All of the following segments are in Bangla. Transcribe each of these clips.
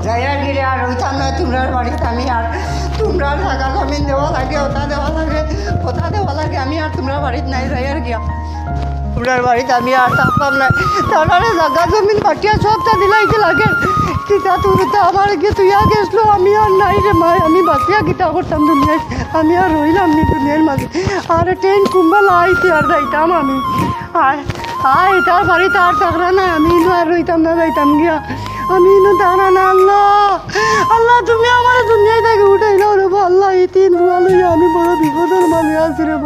যাইয়া গিয়ে আর ওইখান নয় তোমরার বাড়িতে আমি আর তোমরার জায়গা জমিন দেওয়া লাগে ওটা দেওয়া লাগে আমি আর তোমরা বাড়িতে নাই যাইয়ার গিয়া তোমরার বাড়িতে আমি আর থাকতাম না তাহলে জায়গা জমিন পাটিয়া সবটা দিলাইতে লাগে কিতা তুলতে আমার গিয়ে তুইয়া গেছলো আমি আর নাই রে মা আমি বাঁচিয়া কিতা করতাম দুনিয়ায় আমি আর রইলাম নি দুনিয়ার মাঝে আর ট্রেন কুম্বালা আইতে আর যাইতাম আমি আর এটার বাড়িতে আর থাকরা না আমি আর রইতাম না যাইতাম গিয়া আমি দাঁড়া না আল্লাহ তুমি আমার দুনিয়ায় থেকে উঠাইলাও রে আল্লাহ এই তিন বুয়া লইয়া আমি বড় বিপদের মাঝে আছি রে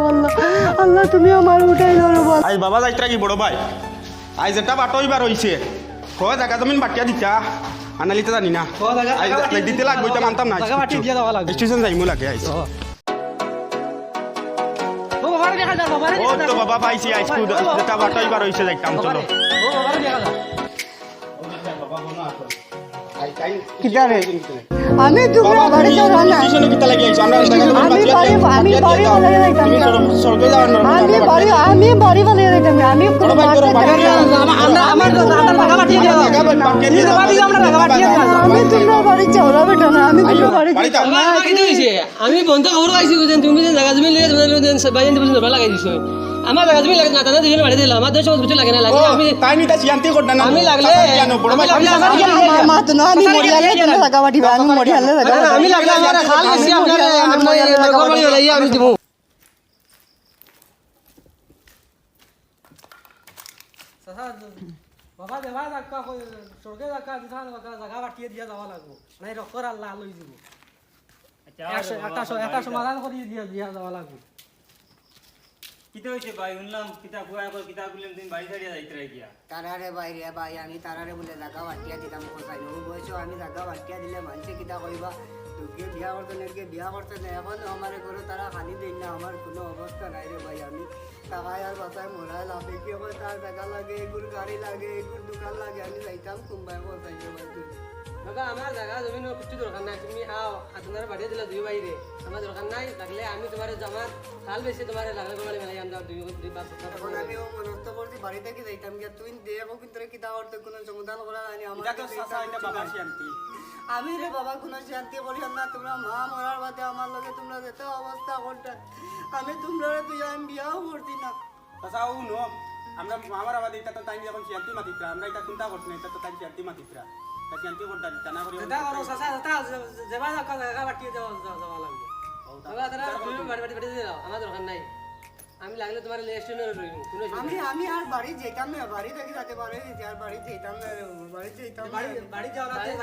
আল্লাহ তুমি আমার উঠাইলাও রে আই বাবা যাইত্রা কি বড় ভাই আই যেটা বাটো এবার হইছে কয় জায়গা জমিন বাটিয়া দিতা আনালিতে জানি না দিতে লাগবে এটা মানতাম না স্টেশন যাইমু লাগে আইছে ও তো বাবা পাইছি আইসকু যেটা বাটো এবার হইছে যাইতাম চলো আমি তোমরা বাড়ি যাওয়া না আমি বাড়ি বলে যাইতাম আমি তোমরা বাড়ি যাও না বেটা না আমি তোমরা বাড়ি আমি বন্ধ খবর পাইছি তুমি যে জায়গা জমি লিয়ে বাইরে ধরবা লাগাই দিছো আমার জায়গা জমি লাগে না তাদের দুজন বাড়ি দিলাম আমার 10 বছর লাগে না লাগে আমি তাই নিতা শান্তি করতে না আমি লাগলে বড় ভাই মা তো না আমি মরিয়ালে তোমরা জায়গা বাটি আমি মরিয়ালে জায়গা আমি লাগলে আমার খাল বেশি আপনার আমি লইয়া আমি দিব বাবা দেবা জায়গা কই সরকার জায়গা দিছান জায়গা বাটিয়ে দিয়া যাওয়া লাগবো নাই রকর আল্লাহ লই দিব একটা সমাধান করে দিয়া যাওয়া লাগবে কিতা হইছে ভাই শুনলাম কিতা কুয়া কই কিতা বললেন তুমি বাড়ি ছাড়িয়া যাইতে রাই গিয়া তারারে বাইরে ভাই আমি তারারে বলে জায়গা বাটিয়া দিতাম কোথায় ও বয়স আমি জায়গা বাটিয়া দিলে মানুষে কিতা কইবা তোকে বিয়া করতে নাকি বিয়া করতে না এখন আমার ঘরে তারা খালি দেন না আমার কোনো অবস্থা নাই রে ভাই আমি টাকায় আর বাসায় মরাই লাভে কি হয় তার জায়গা লাগে এগুর গাড়ি লাগে এগুর দোকান লাগে আমি যাইতাম কুম্বাই কোথায় ভাই বাবা আমার জায়গা জমিন কিছু দরকার নাই তুমি আও আপনার বাড়ি দিলা দুই বাইরে আমার দরকার নাই লাগলে আমি তোমার জামাত খাল বেশি তোমার লাগলে তোমার মেলাই আমরা দুই পাঁচ এখন আমি ও মনস্থ করছি বাড়ি থেকে যাইতাম গিয়া তুই দেখো কিন্তু কিতা করতে কোনো সমাধান করা হয়নি আমার তো চাচা এটা বাবা শান্তি আমি রে বাবা কোনো শান্তি করিয়াম না তোমরা মা মরার বাদে আমার লগে তোমরা যেতে অবস্থা করতে আমি তোমরা তুই আমি বিয়াও করছি না চাচা ও নো আমরা আমার আবার এটা তো তাই এখন শান্তি মাতিত্রা আমরা এটা চিন্তা করছি না এটা তো তাই শান্তি মাতিত্রা তা শান্তি করতে জানা করি এটা আর সাসা যেবা জায়গা বাটিয়ে যাওয়া লাগবে বাবা তারা তুমি বাড়ি দিলা আমার দরকার নাই আমি লাগলে তোমার লেস্টেনে রইব আমি আর বাড়ি যেতাম না বাড়ি থেকে যেতে পারে আর বাড়ি যেতাম না বাড়ি যেতাম বাড়ি যাওয়া লাগবে